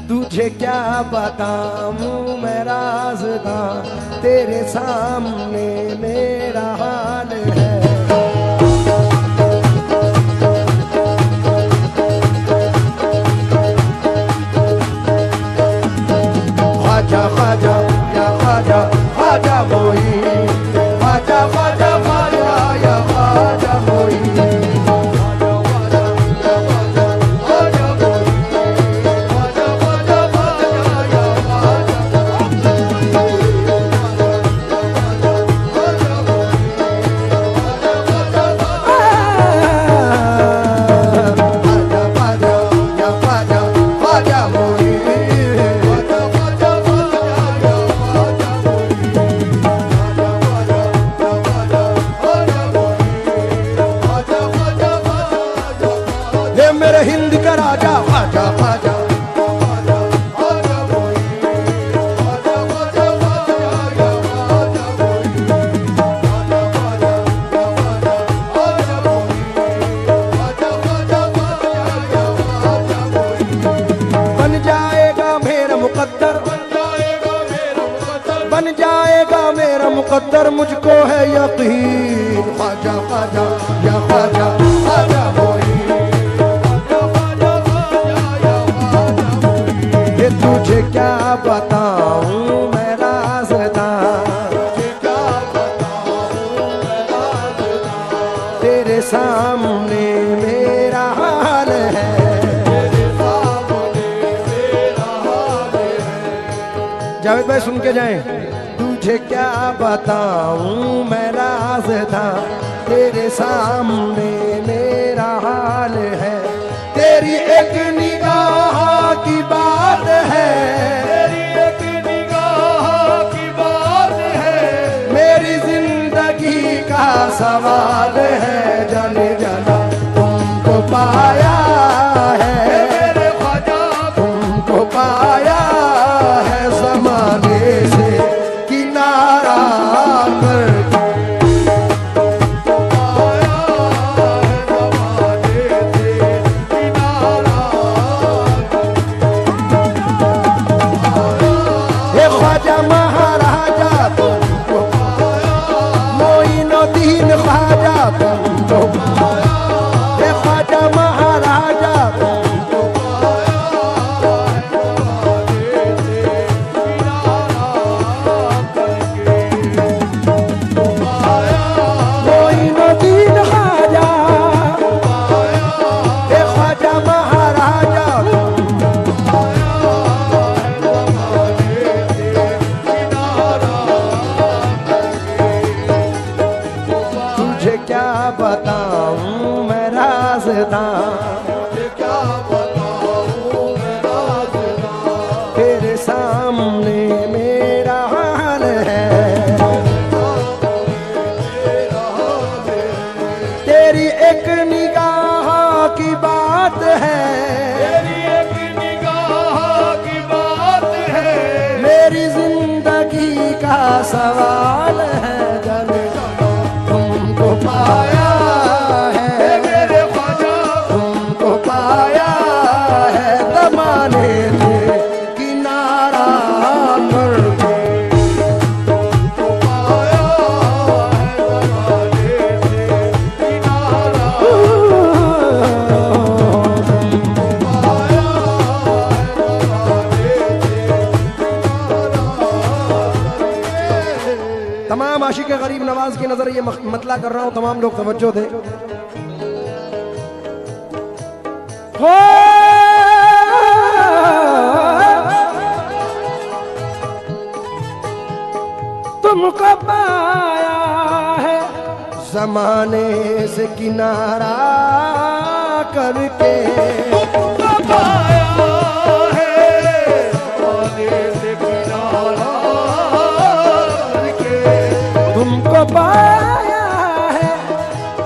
तुझे क्या बताऊं मैं राज़दा, तेरे सामने मेरा हाल है। ख्वाजा ख्वाजा या ख्वाजा ख्वाजा मोई, ख्वाजा ख्वाजा ख्वाजा या ख्वाजा मोई। मेरे हिंद का राजा ख्वाजा ख्वाजा, बन जाएगा मेरा मुकद्दर, बन जाएगा मेरा मुकद्दर, मुझको है यकीन। ख्वाजा ख्वाजा या ख्वाजा ख्वाजा मोई, तुझे क्या बताऊं मैं राज़दा, तेरे सामने मेरा हाल है। जावेद भाई सुन के जाएं। तुझे क्या बताऊं मैं राज़दा, तेरे सामने मेरा हाल है। तेरी एक निगाह की बात है, तेरी एक निगाह की बात है, मेरी जिंदगी का सवाल है। जाने जाना तुमको पाया है मेरे ख्वाजा, तुमको पाया है ज़माने से किनारा करके। ख्वाजा महाराजा तुमको मोइनुद्दीन ख्वाजा तुमको, ख्वाजा महाराजा तुमको, मोइनुद्दीन ख्वाजा, ख्वाजा महाराजा क्या बताऊं मैं राज़दा, क्या बताऊं मैं राज़दा, तेरे सामने मेरा हाल है। तेरी एक निगाह की बात है, तेरी एक निगाह की बात है, मेरी जिंदगी का सवाल है। तुमको पाया है मेरे ख्वाजा, तुमको पाया है ज़माने से किनारा करके। तुमको पाया है ज़माने से किनारा, तुमको पाया है ज़माने से। तमाम आशिक गरीब नवाज की नजर ये मतला कर रहा हूं, तमाम लोग तवज्जो दें। तुमको पाया है ज़माने से किनारा करके, तुमको पाया है ज़माने से किनारा करके, तुमको पाया है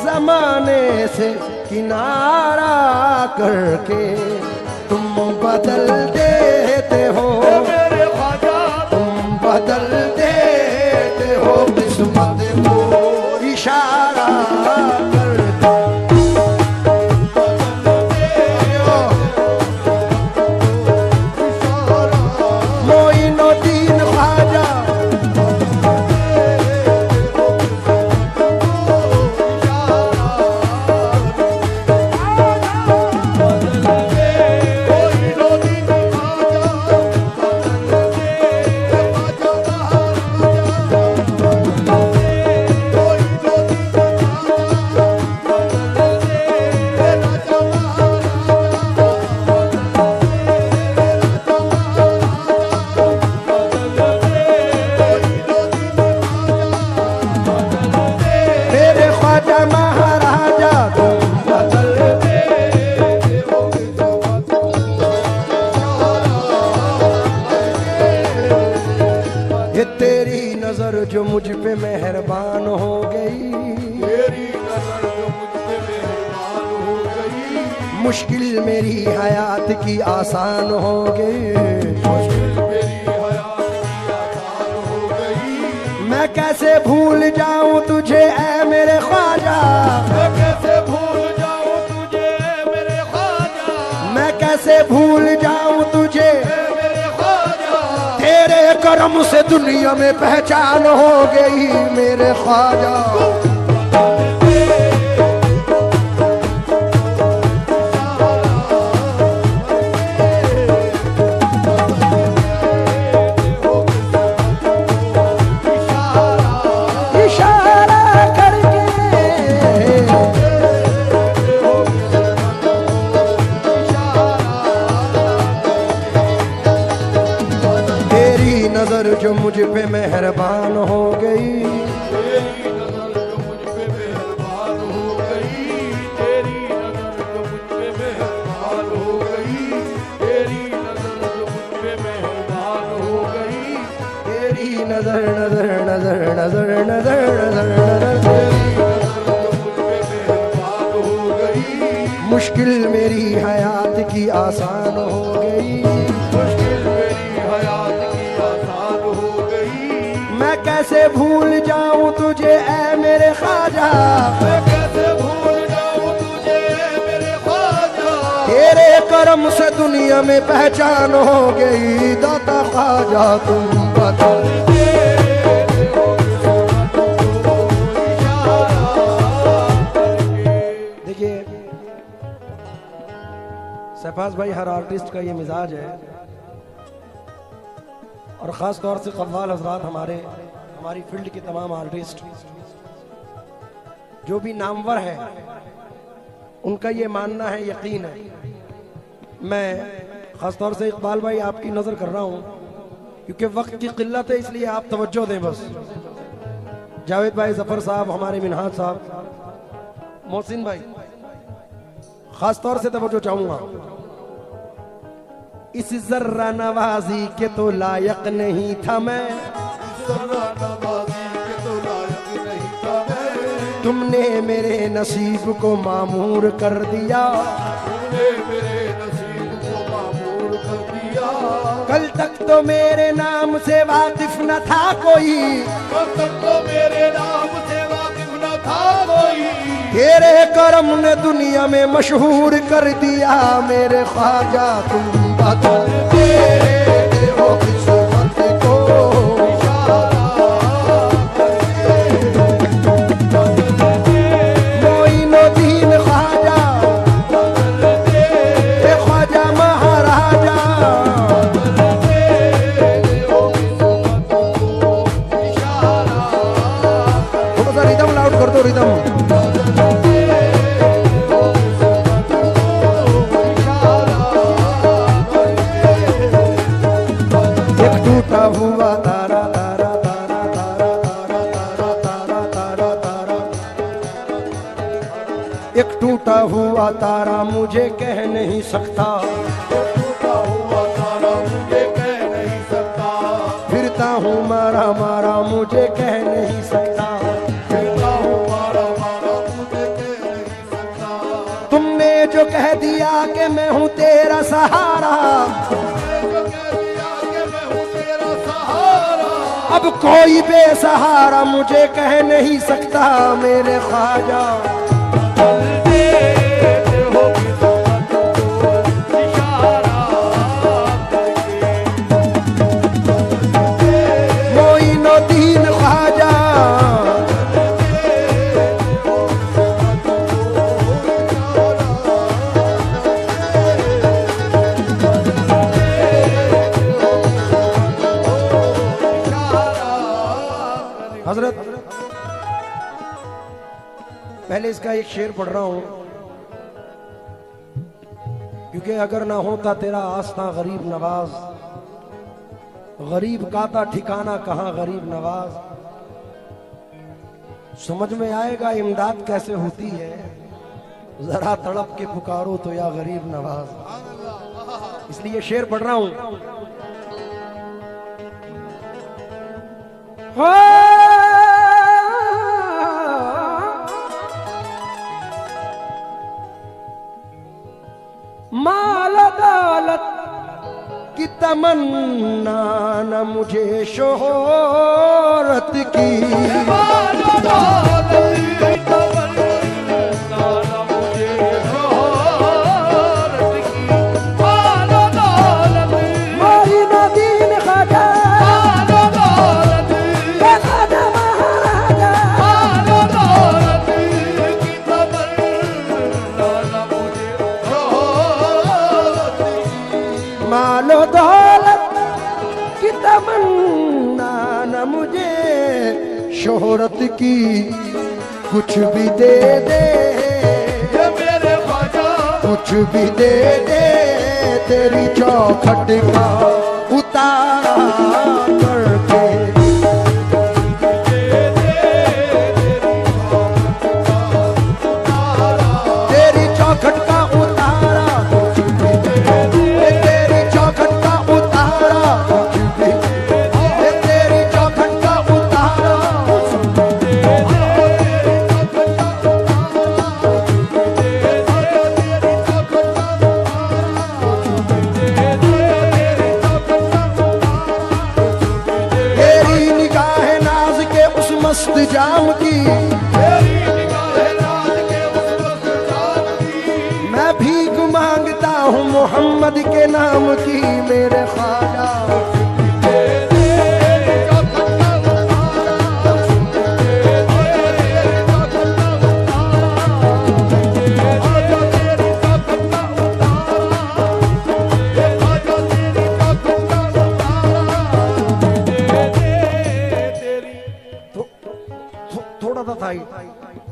ज़माने से किनारा करके। तुम बदल देते हो मेरे ख्वाजा, तुम बदल देते हो किस्मत को इशारा करके। मुझ पे मेहरबान हो गई, तेरी नजर जो मुझ पे मेहरबान हो गई, मुश्किल मेरी हयात की आसान हो गई। मुश्किल मेरी हयात की आसान हो गई। मैं कैसे भूल जाऊं तुझे ऐ मेरे ख्वाजा, मैं कैसे भूल जाऊं तुझे मेरे ख्वाजा, मैं कैसे भूल जाऊं तुझे, मेरे ख्वाजा। तेरे करम से दुनिया में पहचान हो गई मेरे ख्वाजा। नजर जो मुझ पे मेहरबान हो गई, तेरी नजर जो मुझ पे मेहरबान हो गई, तेरी नजर जो मुझ पे मेहरबान हो गई, तेरी नजर जो मुझ पे मेहरबान हो गई, तेरी नजर नजर नजर नजर नजर नजर नजर, तेरी नजर जो मुझ पे मेहरबान हो गई, मुश्किल मेरी हयात की आसान हो गई। मुश्किल मेरी हयात की आसान हो गई। मैं कैसे भूल जाऊं तुझे ऐ मेरे ख्वाजा, मैं कैसे भूल जाऊं तुझे मेरे ख्वाजा, तेरे करम से दुनिया में पहचान हो गई। दाता ख्वाजा तुम बता, देखिए शहबाज भाई, हर आर्टिस्ट का ये मिजाज है, और ख़ास तौर से कव्वाल हजरात, हमारी फील्ड के तमाम आर्टिस्ट जो भी नामवर है, उनका ये मानना है, यकीन है। मैं ख़ास तौर से इकबाल भाई आपकी नज़र कर रहा हूँ, क्योंकि वक्त की किल्लत है, इसलिए आप तवज्जो दें बस। जावेद भाई, जफ़र साहब, हमारे मिनहाज साहब, मोहसिन भाई, ख़ास तौर से तवज्जो चाहूँगा। इस जर्रा नवाजी के तो लायक नहीं था मैं, जर्रा नवाजी के तो लायक नहीं था मैं, तुमने मेरे नसीब को मामूर कर दिया, तुमने मेरे नसीब को मामूर कर दिया। कल तक तो मेरे नाम से वाकिफ न था कोई, कल तक तो मेरे नाम से वाकिफ न था कोई, तेरे करम ने दुनिया में मशहूर कर दिया मेरे ख्वाजा तुम बता। तेरे हो किस्मत को मोइनुद्दीन ख्वाजा, ख्वाजा महाराजा, थोड़ा सा रिदम लाउड कर दो, रिदम। टूटा हुआ तारा तारा तारा तारा तारा तारा तारा तारा, एक टूटा हुआ तारा मुझे कह नहीं सकता, टूटा हुआ तारा मुझे कह नहीं सकता, फिरता हूँ मारा मारा मुझे कह नहीं सकता, फिरता हूँ मारा मारा मुझे कह नहीं सकता। तुमने जो कह दिया कि मैं हूँ तेरा सहारा, अब कोई बेसहारा मुझे कह नहीं सकता मेरे ख्वाजा। मोइनुद्दीन ख्वाजा, हजरत पहले इसका एक शेर पढ़ रहा हूं, क्योंकि अगर ना होता तेरा आस्था गरीब नवाज, गरीब का था ठिकाना कहां गरीब नवाज, समझ में आएगा इमदाद कैसे होती है, जरा तड़प के पुकारो तो या गरीब नवाज। इसलिए शेर पढ़ रहा हूं। माल दौलत की तमन्ना न मुझे शोहरत की, माल दौलत की तमन्ना न मुझे शोहरत की, माल दौलत मोरी नदीन ख्वाजा, माल दौलत ये ख्वाजा महाराजा, माल दौलत की तमन्ना न मुझे शोहरत की, मालो दौलत की तमन्ना न मुझे शोहरत की, कुछ भी दे दे, ये मेरे ख्वाजा कुछ भी दे दे, तेरी चौखट का उतारा करके, तेरी चौखट का उतारा, कुछ भी दे दे, तेरी चौखट का उतारा, कुछ भी दे दे, तेरी चौखट का उतारा, तेरी निगाह नाज के उस मस्त जाम की, तेरी निगाह नाज के उस मस्त जाम की, मैं भीख मांगता हूँ मोहम्मद के नाम की, मेरे ख्वाजा थोड़ा सा था ही।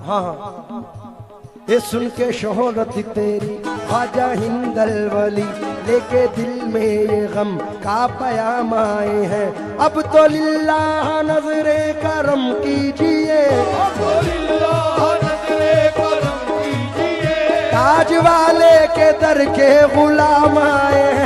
हाँ हाँ, ये सुन के शोहरत तेरी ख्वाजा हिंदल वली, लेके दिल में ये गम का पयाम आए हैं, अब तो लिल्लाह नजरे करम कीजिए, ताज वाले के दर के गुलाम आए हैं,